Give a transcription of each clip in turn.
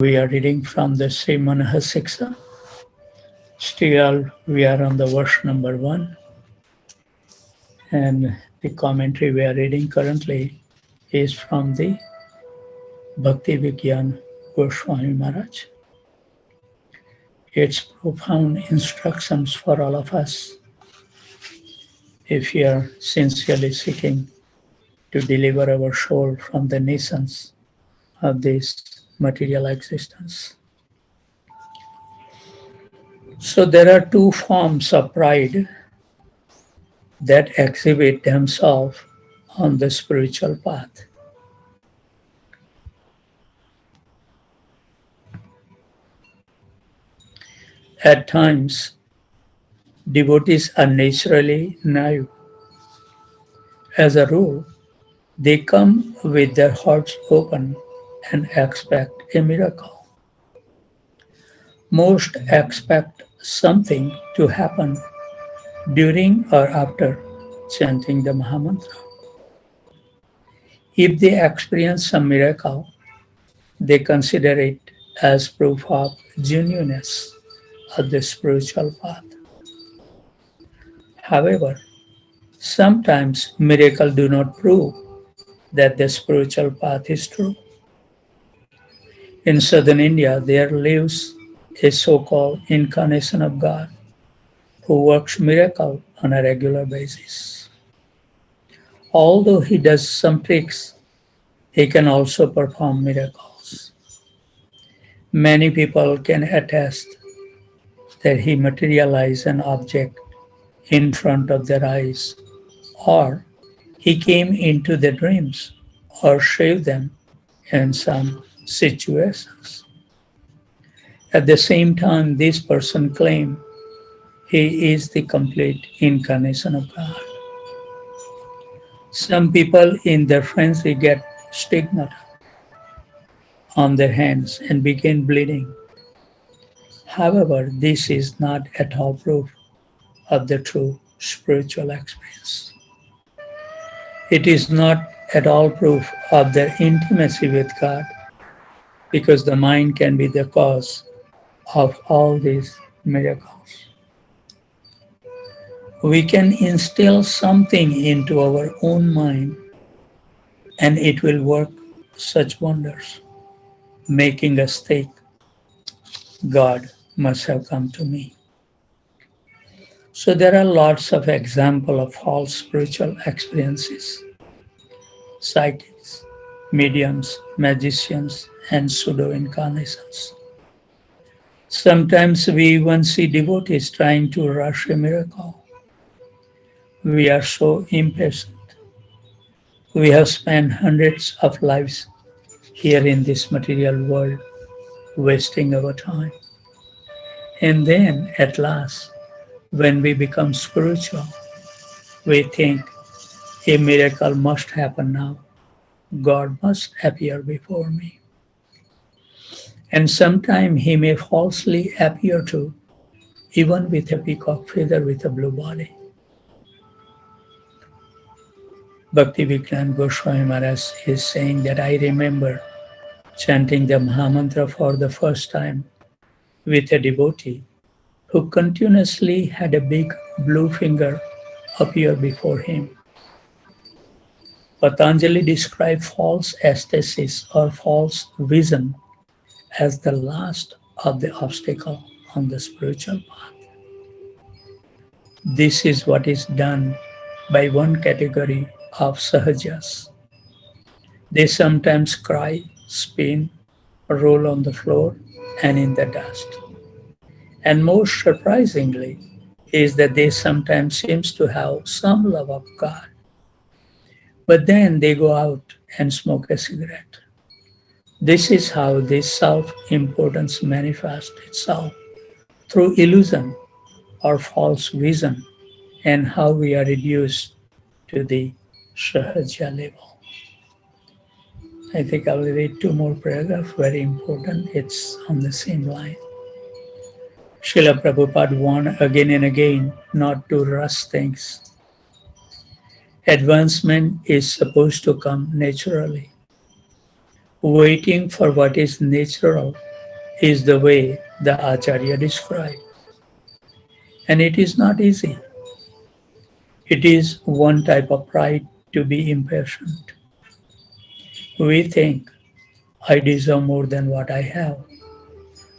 We are reading from the Srimanahasiksha. Still, we are on the verse number 1, and the commentary we are reading currently is from the Bhakti Vigyan Goswami Maharaj. It's profound instructions for all of us if we are sincerely seeking to deliver our soul from the nations of this material existence. So, there are two forms of pride that exhibit themselves on the spiritual path. At times, devotees are naturally naive. As a rule, they come with their hearts open and expect a miracle. Most expect something to happen during or after chanting the Mahamantra. If they experience some miracle, they consider it as proof of genuineness of the spiritual path. However, sometimes miracles do not prove that the spiritual path is true. In southern India, there lives a so-called incarnation of God who works miracles on a regular basis. Although he does some tricks, he can also perform miracles. Many people can attest that he materialized an object in front of their eyes, or he came into their dreams or saved them in some situations. At the same time, this person claims he is the complete incarnation of God. Some people in their frenzy get stigmata on their hands and begin bleeding. However, this is not at all proof of the true spiritual experience. It is not at all proof of their intimacy with God because the mind can be the cause of all these miracles. We can instill something into our own mind and it will work such wonders, making us think God must have come to me. So there are lots of examples of false spiritual experiences, psychics, mediums, magicians, and pseudo-incarnations. Sometimes we even see devotees trying to rush a miracle. We are so impatient. We have spent hundreds of lives here in this material world, wasting our time. And then at last, when we become spiritual, we think a miracle must happen now. God must appear before me. And sometimes he may falsely appear too, even with a peacock feather with a blue body. Bhakti Vigyan Goswami Maharaj is saying that I remember chanting the Mahamantra for the first time with a devotee who continuously had a big blue finger appear before him. Patanjali described false ecstasis or false vision as the last of the obstacle on the spiritual path. This is what is done by one category of sahajas. They sometimes cry, spin, roll on the floor and in the dust. And most surprisingly is that they sometimes seems to have some love of God. But then they go out and smoke a cigarette. This is how this self-importance manifests itself through illusion or false vision and how we are reduced to the sahaja level. I think I will read two more paragraphs, very important. It's on the same line. Srila Prabhupada warned again and again not to rush things. Advancement is supposed to come naturally. Waiting for what is natural is the way the Acharya described. And it is not easy. It is one type of pride to be impatient. We think, I deserve more than what I have.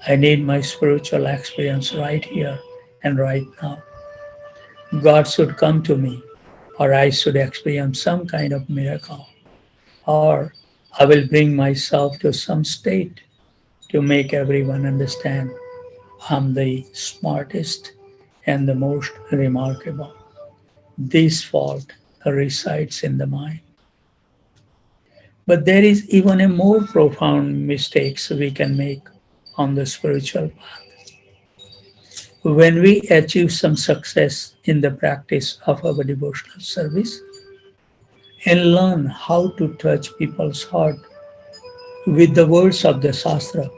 I need my spiritual experience right here and right now. God should come to me, or I should experience some kind of miracle, or I will bring myself to some state to make everyone understand I'm the smartest and the most remarkable. This fault resides in the mind. But there is even a more profound mistakes we can make on the spiritual path. When we achieve some success in the practice of our devotional service and learn how to touch people's heart with the words of the Shastra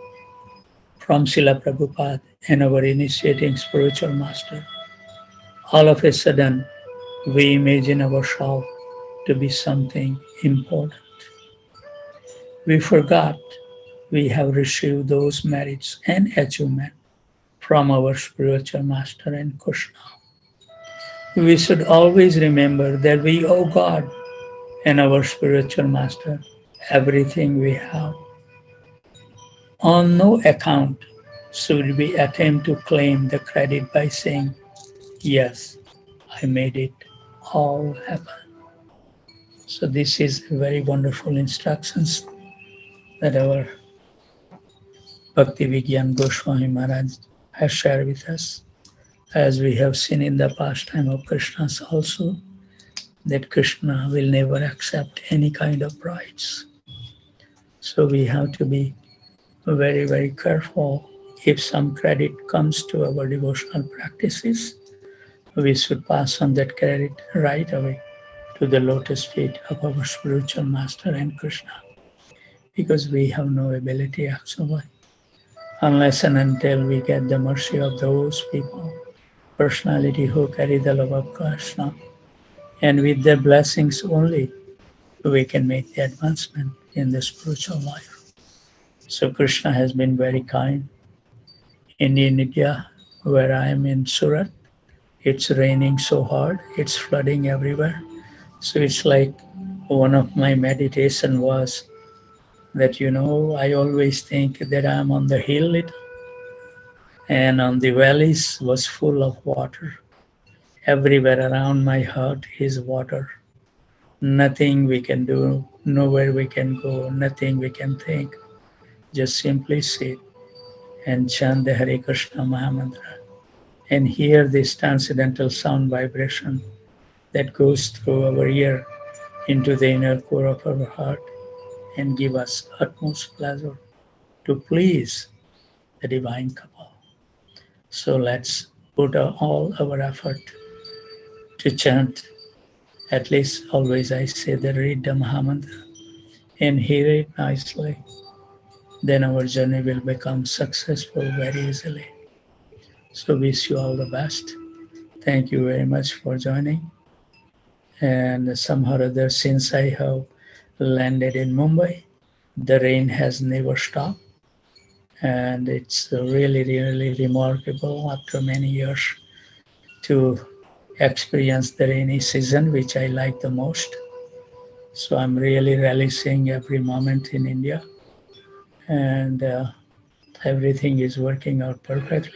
from Srila Prabhupada and our initiating spiritual master, all of a sudden we imagine ourselves to be something important. We forgot we have received those merits and achievements from our spiritual master and Krishna. We should always remember that we owe God and our spiritual master everything we have. On no account should we attempt to claim the credit by saying, yes, I made it all happen. So this is very wonderful instructions that our Bhakti Vigyan Goswami Maharaj has shared with us. As we have seen in the pastime of Krishna's also, that Krishna will never accept any kind of bribes. So we have to be very, very careful. If some credit comes to our devotional practices, we should pass on that credit right away to the lotus feet of our spiritual master and Krishna, because we have no ability actually, unless and until we get the mercy of those people, personality who carry the love of Krishna, and with their blessings only we can make the advancement in the spiritual life. So Krishna has been very kind. In India, where I am in Surat, it's raining so hard, it's flooding everywhere. So it's like one of my meditation was that, I always think that I'm on the hill and on the valleys was full of water. Everywhere around my heart is water. Nothing we can do, nowhere we can go, nothing we can think. Just simply sit and chant the Hare Krishna Mahamantra and hear this transcendental sound vibration that goes through our ear into the inner core of our heart and give us utmost pleasure to please the divine couple. So let's put all our effort to chant. At least always I say that read the Mahamantra and hear it nicely. Then our journey will become successful very easily. So wish you all the best. Thank you very much for joining. And somehow or other, since I have landed in Mumbai, the rain has never stopped. And it's really, really remarkable after many years to experience the rainy season, which I like the most. So I'm really relishing every moment in India. And everything is working out perfectly.